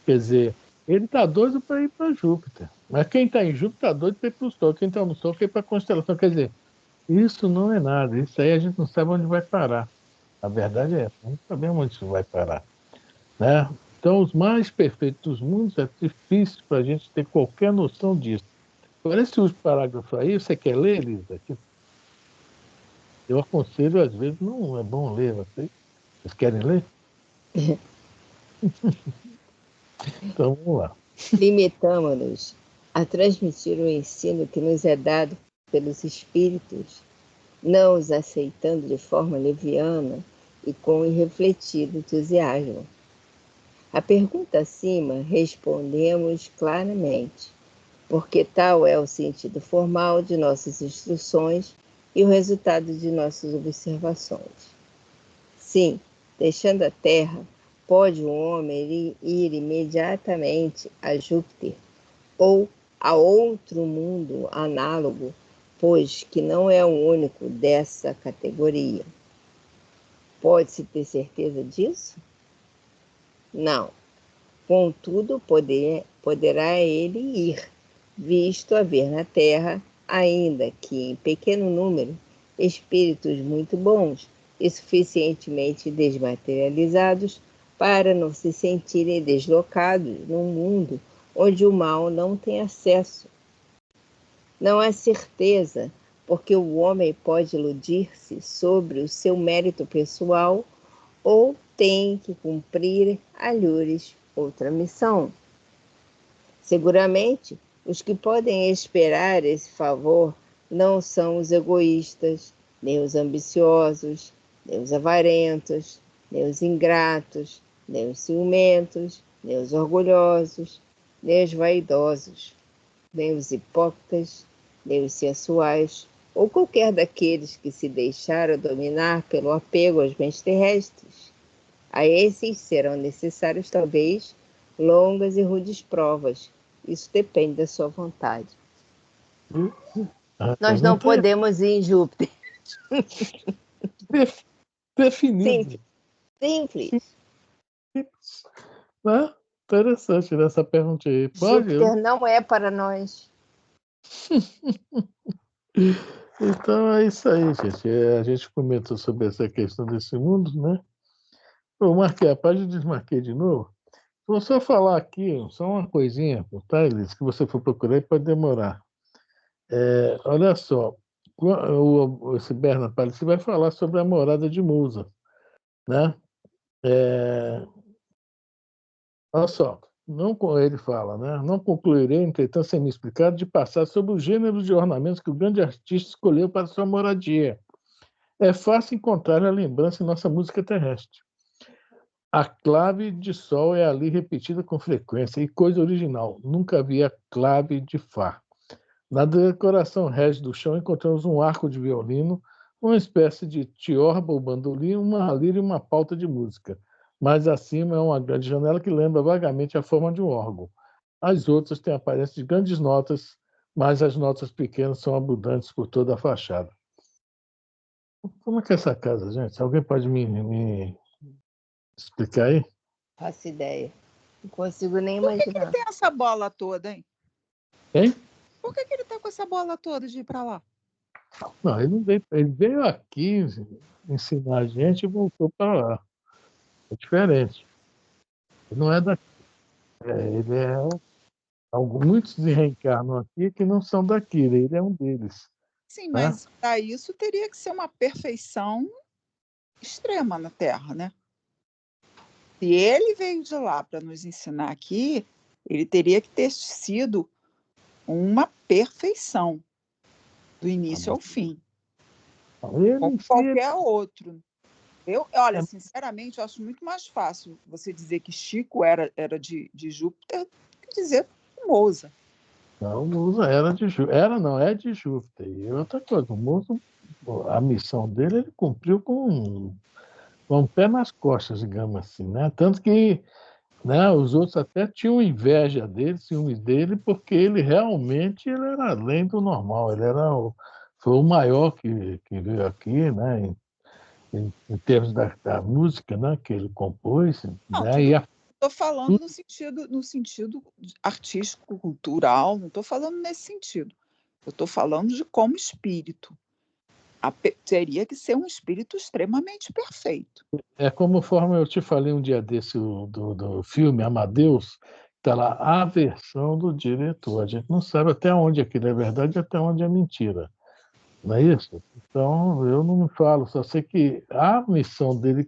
Speaker 2: Quer dizer, ele está doido para ir para Júpiter. Mas quem está em Júpiter está doido para ir para o Sol. Quem está no Sol quer ir para a constelação. Quer dizer, isso não é nada. Isso aí a gente não sabe onde vai parar. A verdade é essa. Não sabemos onde isso vai parar. Né? Então, os mais perfeitos dos mundos é difícil para a gente ter qualquer noção disso. Agora, esse último parágrafo aí, você quer ler, Elisa? Eu aconselho, às vezes, não é bom ler. Vocês querem ler? Então, vamos lá.
Speaker 1: Limitamo-nos a transmitir o ensino que nos é dado pelos espíritos, não os aceitando de forma leviana e com irrefletido entusiasmo. A pergunta acima respondemos claramente, porque tal é o sentido formal de nossas instruções e o resultado de nossas observações. Sim, deixando a Terra, pode o homem ir imediatamente a Júpiter ou a outro mundo análogo, pois que não é o único dessa categoria. Pode-se ter certeza disso? Não. Contudo, poderá ele ir, visto haver na Terra, ainda que em pequeno número, espíritos muito bons e suficientemente desmaterializados para não se sentirem deslocados num mundo onde o mal não tem acesso. Não há certeza, porque o homem pode iludir-se sobre o seu mérito pessoal ou tem que cumprir alhures outra missão. Seguramente, os que podem esperar esse favor não são os egoístas, nem os ambiciosos, nem os avarentos, nem os ingratos, nem os ciumentos, nem os orgulhosos, nem os vaidosos, nem os hipócritas, nem os sensuais, ou qualquer daqueles que se deixaram dominar pelo apego aos bens terrestres. A esses serão necessárias, talvez, longas e rudes provas. Isso depende da sua vontade. Nós não podemos ir em Júpiter.
Speaker 2: definido.
Speaker 1: Simples.
Speaker 2: Né? Interessante essa pergunta aí. Pode?
Speaker 1: Júpiter não é para nós.
Speaker 2: Então é isso aí, gente. A gente comentou sobre essa questão desse mundo, né? Eu marquei a página e desmarquei de novo. Vou só falar aqui, só uma coisinha, tá, Elis? Que você for procurar e pode demorar. Olha só, esse Bernard Palissy vai falar sobre a morada de Musa, né? Olha só, não, ele fala, né? Não concluirei, entretanto, sem me explicar, de passar sobre o gênero de ornamentos que o grande artista escolheu para sua moradia. É fácil encontrar a lembrança em nossa música terrestre. A clave de sol é ali repetida com frequência, e coisa original, nunca havia clave de Fá. Na decoração régida do chão encontramos um arco de violino, uma espécie de tiorba ou bandolim, uma lira e uma pauta de música. Mais acima é uma grande janela que lembra vagamente a forma de um órgão. As outras têm a aparência de grandes notas, mas as notas pequenas são abundantes por toda a fachada. Como é que é essa casa, gente? Alguém pode me explicar aí?
Speaker 1: Faço ideia. Não consigo nem
Speaker 3: Por que ele
Speaker 1: imaginar.
Speaker 3: tem essa bola toda, hein?
Speaker 2: Hein?
Speaker 3: Por que ele tá com essa bola toda de ir para lá?
Speaker 2: Não, ele não veio, ele veio aqui ensinar a gente e voltou para lá. É diferente. Ele não é daqui. Ele é. Muitos reencarnam aqui que não são daqui, ele é um deles.
Speaker 3: Sim,
Speaker 2: Né?
Speaker 3: mas para isso teria que ser uma perfeição extrema na Terra, né? Se ele veio de lá para nos ensinar aqui, ele teria que ter sido uma perfeição, do início ao fim,
Speaker 2: Ele
Speaker 3: como
Speaker 2: em si,
Speaker 3: qualquer outro. Olha, sinceramente, eu acho muito mais fácil você dizer que Chico era de Júpiter do que dizer que Mozart.
Speaker 2: não, o Musa era de Júpiter. Era, não, é de Júpiter. E outra coisa, o Musa, a missão dele, ele cumpriu com um pé nas costas, digamos assim, né? Tanto que, né, os outros até tinham inveja dele, ciúmes dele, porque ele realmente ele era além do normal. Ele era foi o maior que veio aqui, né? Em termos da música, né, que ele compôs,
Speaker 3: Não,
Speaker 2: né? E
Speaker 3: estou falando no sentido artístico, cultural, não estou falando nesse sentido. Eu estou falando de como espírito. Teria que ser um espírito extremamente perfeito.
Speaker 2: conforme eu te falei um dia desse do filme Amadeus, está lá a versão do diretor. A gente não sabe até onde aquilo é verdade e até onde é mentira. Não é isso? Então, eu não falo, só sei que a missão dele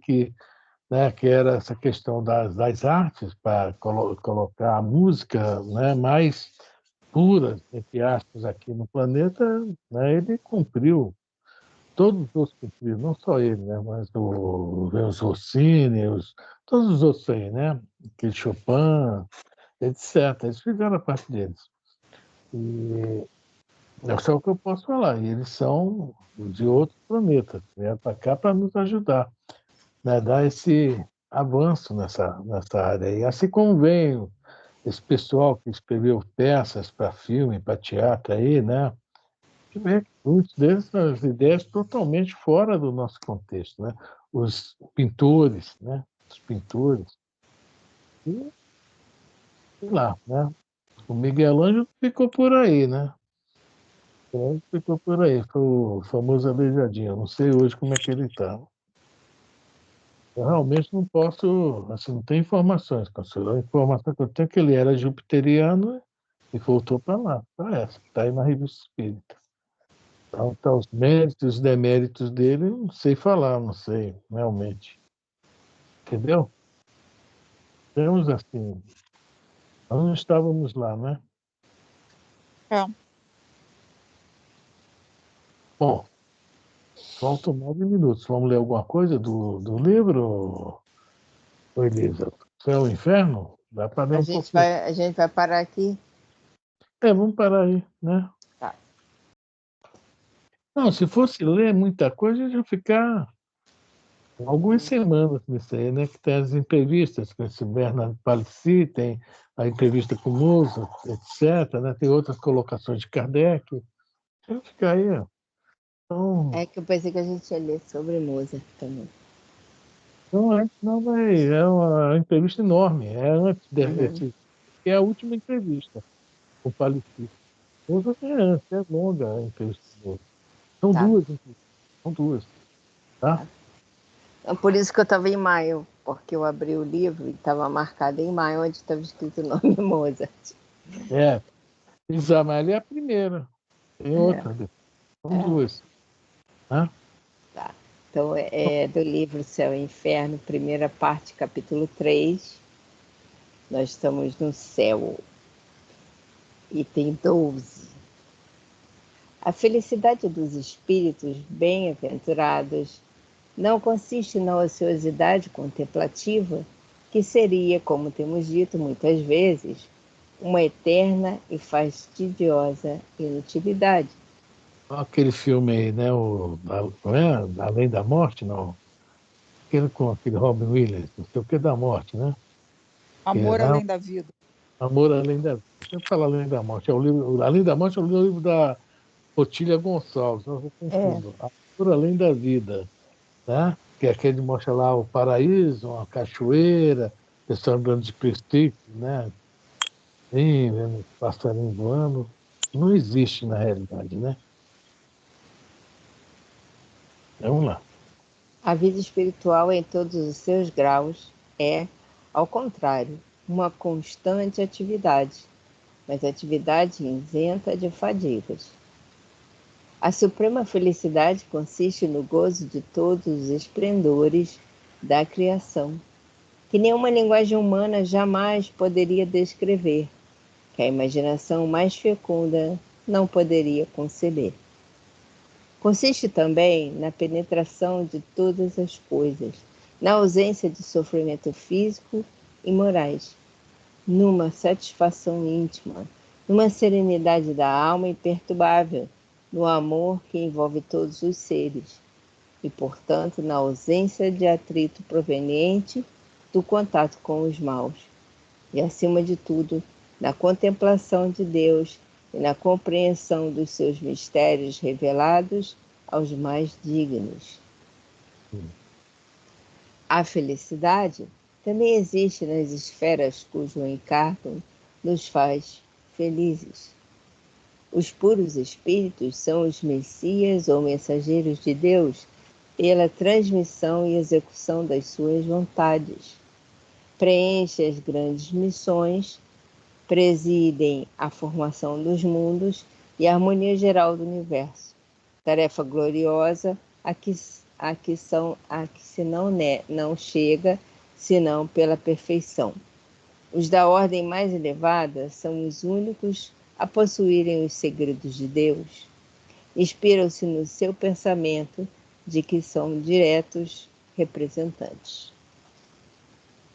Speaker 2: né, que era essa questão das artes, para colocar a música, né, mais pura, entre aspas, aqui no planeta, né, ele cumpriu. Todos os outros cumpriram, não só ele, né, mas os Rossini, todos os outros aí, né, aquele Chopin, etc. Eles fizeram a parte deles. E é só o que eu posso falar. E eles são de outro planeta, vieram para cá para nos ajudar, né, dar esse avanço nessa área. E assim como vem esse pessoal que escreveu peças para filme, para teatro aí, né, que vê que muitos deles são as ideias totalmente fora do nosso contexto, né? Os pintores, né? Os pintores. E, sei lá, né? O Miguel Ângelo ficou por aí, né? Ficou por aí, foi o famoso Aleijadinho. Não sei hoje como é que ele está. Eu realmente não posso, assim, não tem informações, Consuelo. A informação que eu tenho é que ele era jupiteriano e voltou para lá, para essa, que está aí na Revista Espírita. Então, os méritos e os deméritos dele, não sei falar, não sei, realmente. Entendeu? Temos assim, nós não estávamos lá, né?
Speaker 3: É.
Speaker 2: Bom, faltam 9 minutos. Vamos ler alguma coisa do livro, ô Elisa? Céu e Inferno? Dá para ler um pouquinho.
Speaker 1: A gente vai parar aqui?
Speaker 2: Vamos parar aí, né?
Speaker 1: Tá.
Speaker 2: Não, se fosse ler muita coisa, ia ficar algumas semanas nisso aí, né? Que tem as entrevistas com esse Bernard Palissy, tem a entrevista com Mozart, etc., né? Tem outras colocações de Kardec. Eu ficar aí, ó. Então,
Speaker 1: É que eu pensei que a gente ia ler sobre Mozart também.
Speaker 2: Não, mas é uma entrevista enorme. É antes
Speaker 1: Uhum.
Speaker 2: é a última entrevista com o falecido. Outra é antes, é longa a entrevista. São
Speaker 1: Tá.
Speaker 2: duas, inclusive. São duas, tá?
Speaker 1: Então, por isso que eu estava em maio, porque eu abri o livro e estava marcado em maio, onde estava escrito o nome Mozart.
Speaker 2: É, Isamar é a primeira. Tem
Speaker 1: É,
Speaker 2: outra. São
Speaker 1: é,
Speaker 2: duas, tá?
Speaker 1: tá. Então, é do livro Céu e Inferno, primeira parte, capítulo 3. Nós estamos no céu, item 12. A felicidade dos espíritos bem-aventurados não consiste na ociosidade contemplativa, que seria, como temos dito muitas vezes, uma eterna e fastidiosa inutilidade.
Speaker 2: Aquele filme aí, né? Não é? Além da Morte, não. Aquele com aquele Robin Williams, não sei o que da morte, né? Que é,
Speaker 3: Amor
Speaker 2: não,
Speaker 3: além da vida.
Speaker 2: Amor Além da. Sempre fala Além da Morte. É o livro, Além da Morte é o livro da Otília Gonçalves, não eu
Speaker 1: É,
Speaker 2: confundo. Amor Além da Vida, né? Que é aquele que mostra lá o paraíso, uma cachoeira, pessoal andando de precipício, né? Sim, vendo passarinho voando. Não existe na realidade, né? Vamos lá.
Speaker 1: a vida espiritual em todos os seus graus é, ao contrário, uma constante atividade, mas atividade isenta de fadigas. A suprema felicidade consiste no gozo de todos os esplendores da criação, que nenhuma linguagem humana jamais poderia descrever, que a imaginação mais fecunda não poderia conceber. Consiste também na penetração de todas as coisas, na ausência de sofrimento físico e morais, numa satisfação íntima, numa serenidade da alma imperturbável, no amor que envolve todos os seres, e, portanto, na ausência de atrito proveniente do contato com os maus, e, acima de tudo, na contemplação de Deus e na compreensão dos seus mistérios revelados aos mais dignos. A felicidade também existe nas esferas cujo encargo nos faz felizes. Os puros espíritos são os messias ou mensageiros de Deus pela transmissão e execução das suas vontades. Preenchem as grandes missões, presidem a formação dos mundos e a harmonia geral do universo. Tarefa gloriosa a que se não chega, senão pela perfeição. Os da ordem mais elevada são os únicos a possuírem os segredos de Deus. Inspiram-se no seu pensamento de que são diretos representantes.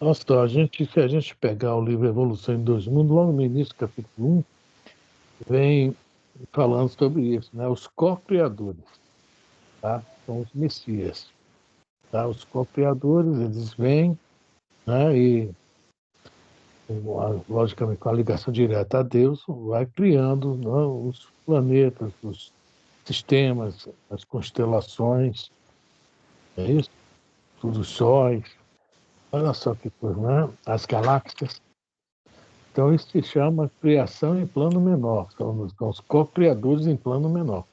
Speaker 2: Nossa, se a gente pegar o livro Evolução em Dois Mundos, logo no início, capítulo 1, vem falando sobre isso, né? Os co-criadores, tá? São os messias, tá? Os co-criadores, eles vêm, né? E, logicamente, com a ligação direta a Deus, vai criando, né, os planetas, os sistemas, as constelações, é isso? Os sóis, olha só que coisa, né? As galáxias. Então, isso se chama criação em plano menor, são os co-criadores em plano menor.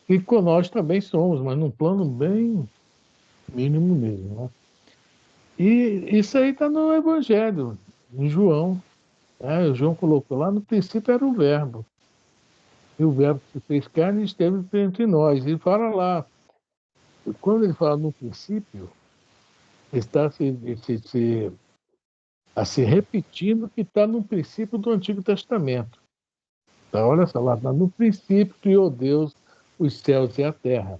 Speaker 2: E com nós também somos, mas num plano bem mínimo mesmo, né? E isso aí está no Evangelho, em João. O João colocou lá, no princípio era o Verbo. E o Verbo se fez carne e esteve entre nós. E fala lá, quando ele fala no princípio, está se repetindo o que está no princípio do Antigo Testamento. Então, olha só, lá no princípio criou Deus os céus e a terra.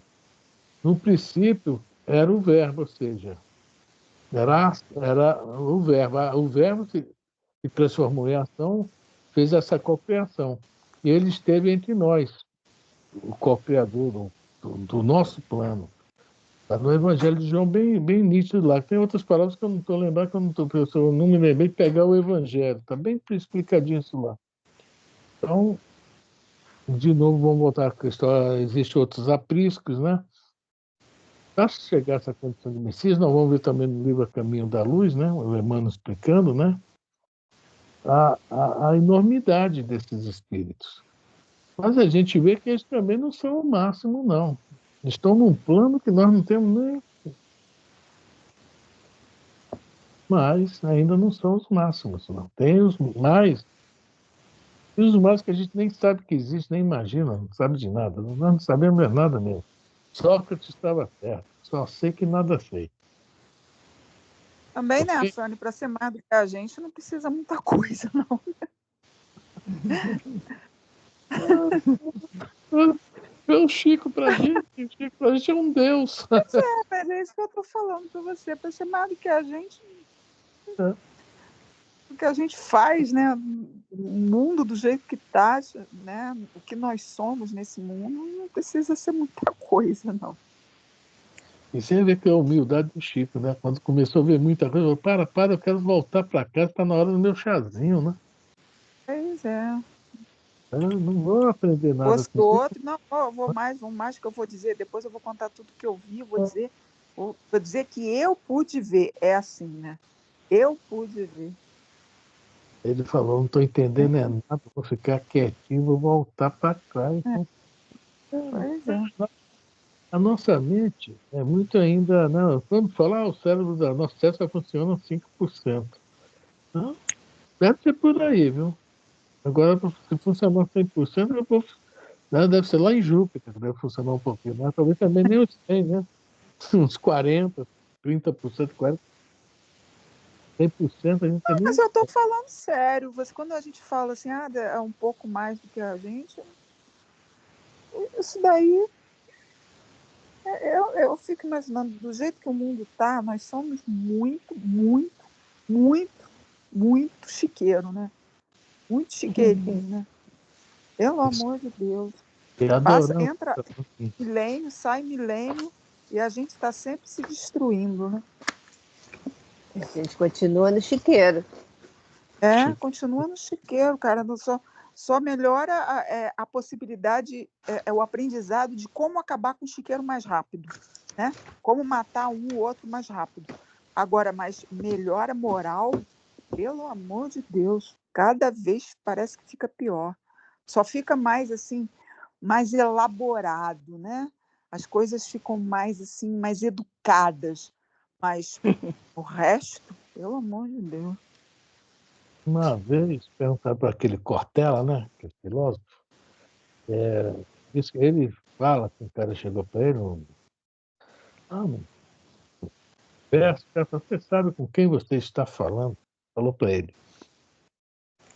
Speaker 2: No princípio era o Verbo, ou seja, era o Verbo. O Verbo se transformou em ação, fez essa cocriação. E ele esteve entre nós, o co-criador do nosso plano. Está no Evangelho de João, bem nítido lá. Tem outras palavras que eu não estou lembrando, que eu não me lembrei de pegar o Evangelho. Está bem explicadinho isso lá. Então, de novo, vamos voltar à questão. Existem outros apriscos, né? para chegar a essa condição de Messias, nós vamos ver também no livro A Caminho da Luz, né? O Emmanuel explicando, né? A enormidade desses espíritos. Mas a gente vê que eles também não são o máximo, não. Eles estão num plano que nós não temos nem. Mas ainda não são os máximos, não. Tem os mais. E os mais que a gente nem sabe que existe, nem imagina, não sabe de nada. Nós não sabemos de nada mesmo. Sócrates estava certo. Só sei que nada sei.
Speaker 3: Também, né, Sônia, para ser mais do que a gente, não precisa muita coisa, não.
Speaker 2: O Chico pra gente é um deus.
Speaker 3: Mas é isso que eu estou falando para você. Para ser mais do que a gente, o que a gente faz, né? O mundo do jeito que está, né? O que nós somos nesse mundo, não precisa ser muita coisa, não.
Speaker 2: E você vê que é a humildade do Chico, né? Quando começou a ver muita coisa, falou, para, eu quero voltar para casa, está na hora do meu chazinho, né?
Speaker 3: Pois é.
Speaker 2: Eu não vou aprender nada
Speaker 3: Fosse do outro, não, vou mais que eu vou dizer, depois eu vou contar tudo que eu vi, vou dizer que eu pude ver, é assim, né? Eu pude ver.
Speaker 2: Ele falou, não estou entendendo nada, vou ficar quietinho, vou voltar para trás.
Speaker 3: Pois é.
Speaker 2: A nossa mente é muito ainda, né? Vamos falar, o cérebro da nossa célula funciona 5%. Não, deve ser por aí, viu? Agora, se funcionar 100%, deve ser lá em Júpiter, que deve funcionar um pouquinho mais. Talvez também nem os 100, né? Uns 40, 30%, 40%, 100%, a gente
Speaker 3: Não,
Speaker 2: nem.
Speaker 3: mas eu estou falando sério. Quando a gente fala assim, é um pouco mais do que a gente, isso daí, eu fico imaginando, do jeito que o mundo está, nós somos muito, muito, muito, muito chiqueiro, né? Muito chiqueirinho, né? Pelo amor de Deus. Entra milênio, sai milênio, e a gente está sempre se destruindo, né?
Speaker 1: A gente continua no chiqueiro.
Speaker 3: Continua no chiqueiro, cara. Só melhora a possibilidade, o aprendizado de como acabar com o chiqueiro mais rápido, né? Como matar um ou outro mais rápido. Agora, mas melhora a moral, pelo amor de Deus, cada vez parece que fica pior. Só fica mais assim, mais elaborado, né? As coisas ficam mais assim, mais educadas, mas o resto, pelo amor de Deus.
Speaker 2: Uma vez, perguntar para aquele Cortella, né? Aquele filósofo, ele fala que o cara chegou para ele, você sabe com quem você está falando? Falou para ele.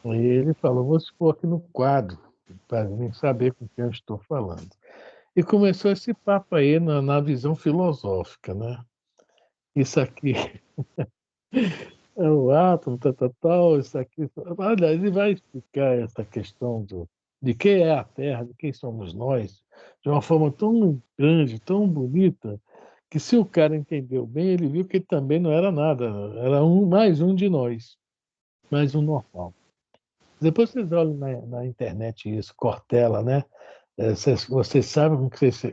Speaker 2: E ele falou, vou expor aqui no quadro, para mim saber com quem eu estou falando. E começou esse papo aí na visão filosófica, né? Isso aqui é o átomo, tal, isso aqui. Olha, ele vai explicar essa questão de quem é a Terra, de quem somos nós, de uma forma tão grande, tão bonita, que se o cara entendeu bem, ele viu que ele também não era nada, era mais um de nós, mais um normal. Depois vocês olham na internet isso, Cortella, né? Você sabe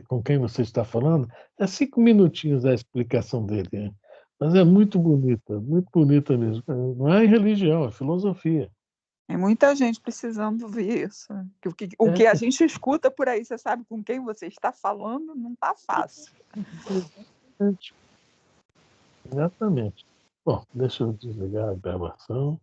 Speaker 2: com quem você está falando? É 5 minutinhos a explicação dele, né? Mas é muito bonita mesmo. Não é religião, é filosofia.
Speaker 3: Tem muita gente precisando ver isso. O que a gente escuta por aí, você sabe com quem você está falando, não está fácil.
Speaker 2: Exatamente. Bom, deixa eu desligar a gravação.